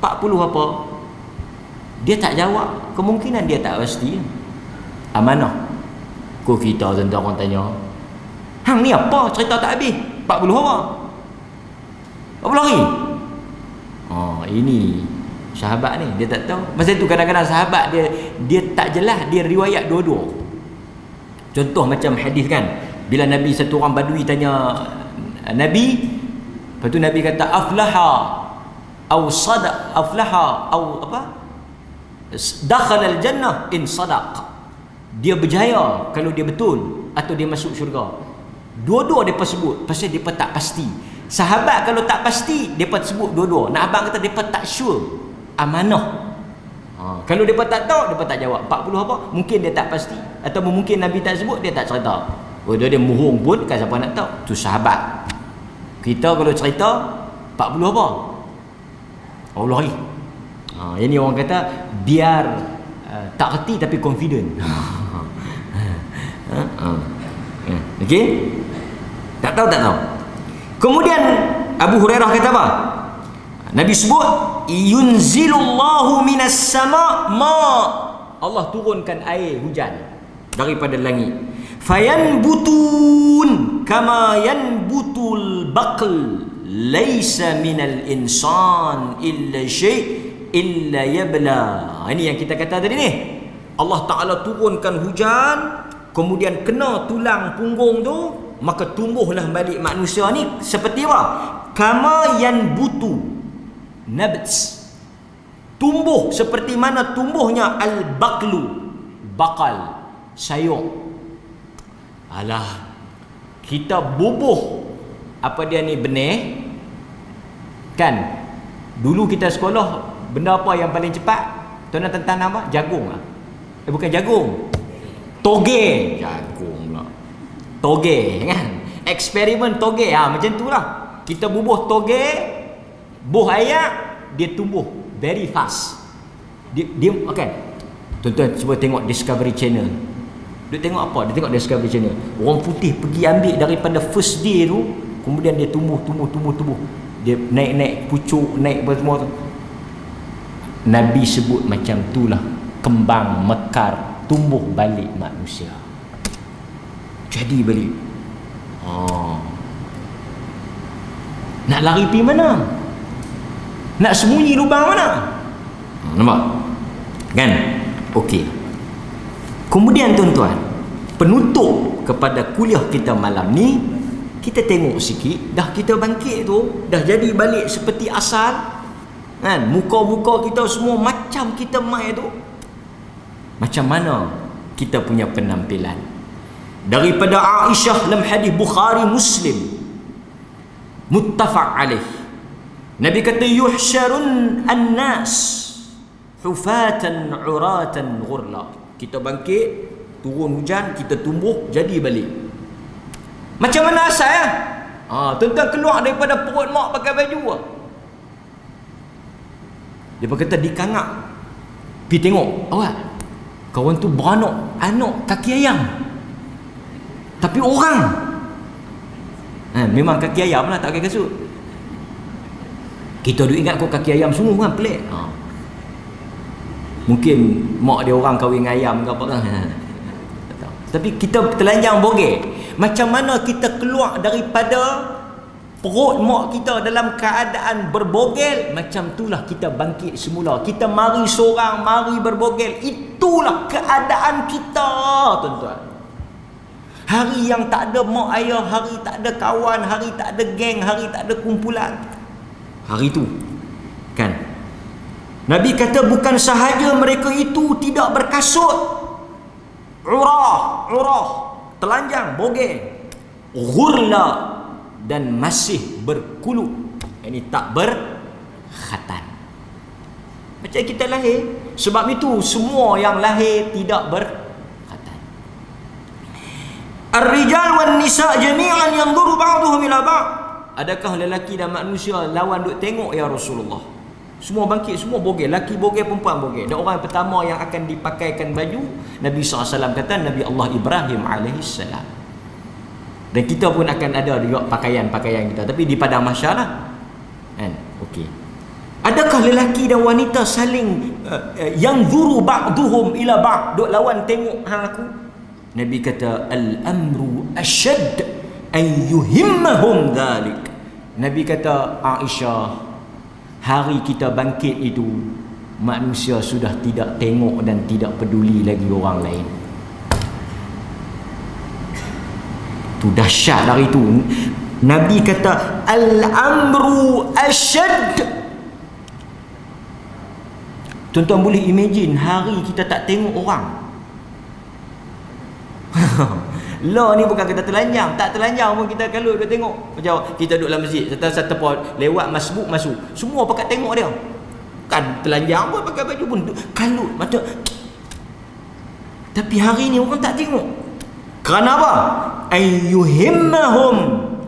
40 apa, dia tak jawab. Kemungkinan dia tak pasti. Amanah. Kau kita tentang orang tanya, hang ni apa cerita tak habis? 40 apa? 40 hari? Oh, ini sahabat ni dia tak tahu. Masa tu kadang-kadang sahabat dia tak jelas, dia riwayat dua-dua. Contoh macam hadis kan, bila Nabi, satu orang Badui tanya Nabi, lepas tu Nabi kata aflaha au sadaq, aflaha au apa, dakhala al-jannah in sadaq. Dia berjaya kalau dia betul atau dia masuk syurga. Dua-dua depa sebut pasal depa tak pasti. Sahabat kalau tak pasti depa sebut dua-dua. Nak abang kata depa tak sure. Amanah. Kalau depa tak tahu, depa tak jawab. 40 apa? Mungkin dia tak pasti atau mungkin Nabi tak sebut, dia tak cerita. Oh, dia mohong pun kan siapa nak tahu. Tu sahabat. Kita kalau cerita 40 apa? Allah hari. Ini orang kata biar tak reti tapi confident. Okey? Tak tahu. Kemudian Abu Hurairah kata apa? Nabi sebut yunzilullahu minas sama' ma. Allah turunkan air hujan daripada langit. Fayanbutun kama yanbutul baql. Laisa minal insan illa syai' illa yabla. Ini yang kita kata tadi ni. Allah Ta'ala turunkan hujan, kemudian kena tulang punggung tu, maka tumbuhlah balik manusia ni seperti apa? Kama yanbutu nabts. Tumbuh seperti mana tumbuhnya al-baqlu. Bakal, sayur. Alah, kita bubuh apa dia ni benih kan. Dulu kita sekolah, benda apa yang paling cepat? Tuan tanam apa? Jagung lah. Bukan jagung, toge. Jagung pula, toge kan. Eksperimen toge, macam tu lah. Kita bubuh toge, buah ayak, dia tumbuh very fast. Dia okay. Tuan-tuan cuba tengok Discovery Channel. Dia tengok apa? Dia tengok Discovery Channel. Orang putih pergi ambil daripada first day tu, kemudian dia tumbuh. Dia naik pucuk, naik semua tu. Nabi sebut macam itulah kembang mekar tumbuh balik manusia. Jadi balik. Nak lari pergi mana? Nak sembunyi lubang mana? Nampak? Kan? Okey. Kemudian tuan-tuan, penutup kepada kuliah kita malam ni, kita tengok sikit, dah kita bangkit tu, dah jadi balik seperti asal. Kan? Muka-muka kita semua macam kita mai tu. Macam mana kita punya penampilan? Daripada Aisyah dalam hadis Bukhari Muslim, muttafaq alaih, Nabi kata yuhsyarun an-nas hufatan uratan ghurla. Kita bangkit, turun hujan, kita tumbuh, jadi balik. Macam mana asal ya? Tuan-tuan keluar daripada perut mak pakai baju lah. Dia berkata dikangak. Pergi tengok, awak, kawan tu beranak, anak kaki ayam. Tapi orang. Memang kaki ayam lah, tak pakai kasut. Kita duk ingat kau kaki ayam semua kan, pelik. Mungkin mak dia orang kahwin ayam ke apa kan. Tapi kita telanjang bogel. Macam mana kita keluar daripada perut mak kita dalam keadaan berbogel, macam itulah kita bangkit semula. Kita mari seorang, mari berbogel. Itulah keadaan kita, tuan-tuan. Hari yang tak ada mak ayah, hari tak ada kawan, hari tak ada geng, hari tak ada kumpulan. Hari itu kan Nabi kata bukan sahaja mereka itu tidak berkasut, urah, telanjang, bogel, ghurla, dan masih berkulu. Ini tak berkhatan. Macam kita lahir. Sebab itu semua yang lahir tidak berkhatan. Ar-rijal wan nisa jami'an yanzuru ba'duhum ila ba'd. Adakah lelaki dan manusia lawan duk tengok ya Rasulullah? Semua bangkit, semua bogel. Laki bogel, perempuan bogel. Dan orang pertama yang akan dipakaikan baju, Nabi SAW kata Nabi Allah Ibrahim AS. Dan kita pun akan ada juga pakaian-pakaian kita, tapi di padang mahsyar lah kan. Okey. Adakah lelaki dan wanita saling yang zuru ba'duhum ila ba'd, duk lawan tengok hang aku? Nabi kata al-amru ashad an yuhimmahum dhalik. Nabi kata Aisyah, hari kita bangkit itu manusia sudah tidak tengok dan tidak peduli lagi orang lain. Tu dahsyat dari itu. Nabi kata al-amru ashad. Tuan-tuan boleh imagine hari kita tak tengok orang. Lah ni bukan kita telanjang. Tak telanjang pun kita kalau dia tengok. Macam kita duduk dalam masjid, satu pot lewat masbuk masuk, semua pakat tengok dia. Kan telanjang pun pakai baju pun kalut mata. Tapi hari ni orang tak tengok. Kerana apa? Ayyuhimmahum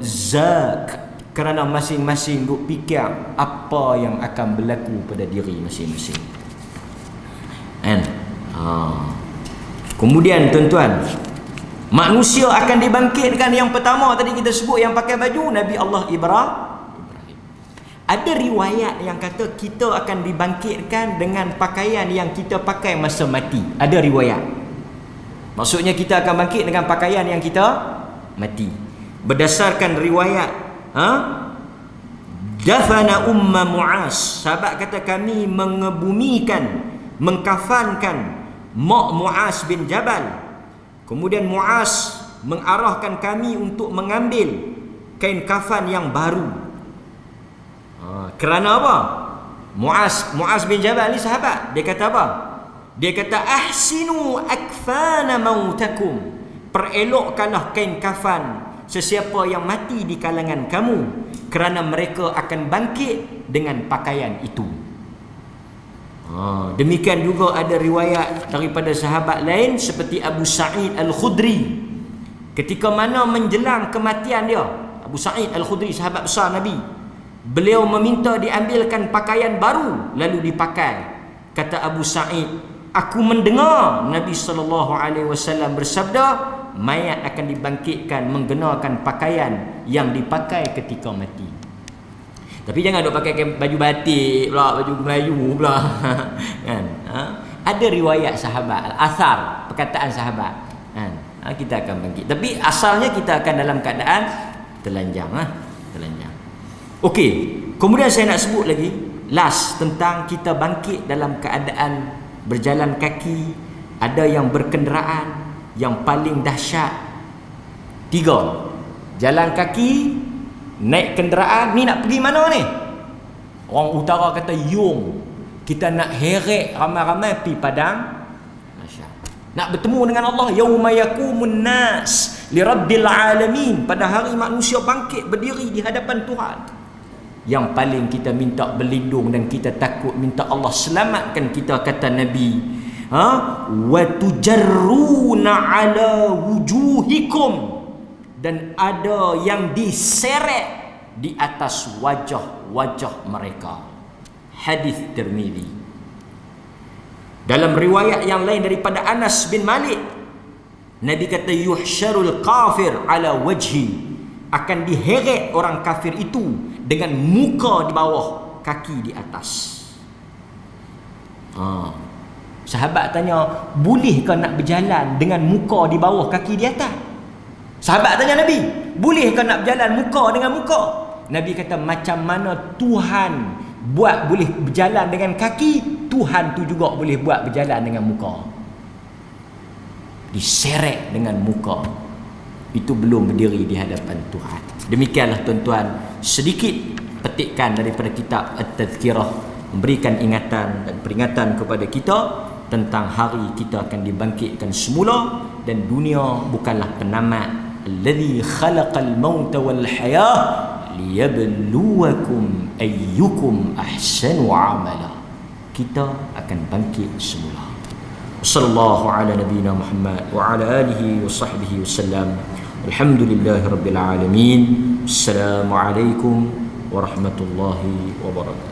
zak. Kerana masing-masing duk fikir apa yang akan berlaku pada diri masing-masing. Kan? Kemudian tuan-tuan, manusia akan dibangkitkan yang pertama tadi kita sebut yang pakai baju Nabi Allah Ibrahim. Ada riwayat yang kata kita akan dibangkitkan dengan pakaian yang kita pakai masa mati. Ada riwayat. Maksudnya kita akan bangkit dengan pakaian yang kita mati. Berdasarkan riwayat, dafana umma Mu'az. Sahabat kata kami mengebumikan, mengkafankan mak Mu'az bin Jabal. Kemudian Mu'az mengarahkan kami untuk mengambil kain kafan yang baru. Kerana apa? Mu'az bin Jabal ni sahabat. Dia kata apa? Dia kata ahsinu akfana mautakum. perelokkanlah kain kafan sesiapa yang mati di kalangan kamu, kerana mereka akan bangkit dengan pakaian itu. Demikian juga ada riwayat daripada sahabat lain seperti Abu Sa'id Al-Khudri, ketika mana menjelang kematian dia, Abu Sa'id Al-Khudri, sahabat besar Nabi, beliau meminta diambilkan pakaian baru lalu dipakai. Kata Abu Sa'id, aku mendengar Nabi SAW bersabda, mayat akan dibangkitkan menggunakan pakaian yang dipakai ketika mati. Tapi jangan duk pakai baju batik pula, baju Melayu pula. Kan? Ada riwayat sahabat, asar, perkataan sahabat. Kan? Kita akan bangkit. Tapi asalnya kita akan dalam keadaan telanjang. Telanjang. Okey, kemudian saya nak sebut lagi last tentang kita bangkit dalam keadaan berjalan kaki, ada yang berkenderaan. Yang paling dahsyat 3, jalan kaki, naik kenderaan. Ni nak pergi mana ni? Orang utara kata yung, kita nak heret ramai-ramai pergi padang mahsyar, nak bertemu dengan Allah. Yauma yaqumun nas li rabbil alamin, pada hari manusia bangkit berdiri di hadapan Tuhan. Yang paling kita minta berlindung dan kita takut minta Allah selamatkan kita, kata Nabi, wa tujarruna ala wujuhikum, dan ada yang diseret di atas wajah-wajah mereka. Hadis Tirmizi. Dalam riwayat yang lain daripada Anas bin Malik, Nabi kata yuhsyarul kafir ala wajhi, akan diheret orang kafir itu dengan muka di bawah, kaki di atas. Sahabat tanya, boleh ke nak berjalan dengan muka di bawah, kaki di atas? Sahabat tanya Nabi, boleh ke nak berjalan muka dengan muka? Nabi kata, macam mana Tuhan buat boleh berjalan dengan kaki, Tuhan tu juga boleh buat berjalan dengan muka. Diseret dengan muka, itu belum berdiri di hadapan Tuhan. Demikianlah tuan-tuan, sedikit petikan daripada kitab At-Tadhkirah, memberikan ingatan dan peringatan kepada kita tentang hari kita akan dibangkitkan semula, dan dunia bukanlah penamat. Allazi khalaqal mauta wal hayah liyabluwakum ayyukum ahsanu amala. Kita akan bangkit semula. Sallallahu ala nabiyyina Muhammad wa ala alihi wa sahbihi wasallam. Alhamdulillahirabbil alamin. Assalamualaikum warahmatullahi wabarakatuh.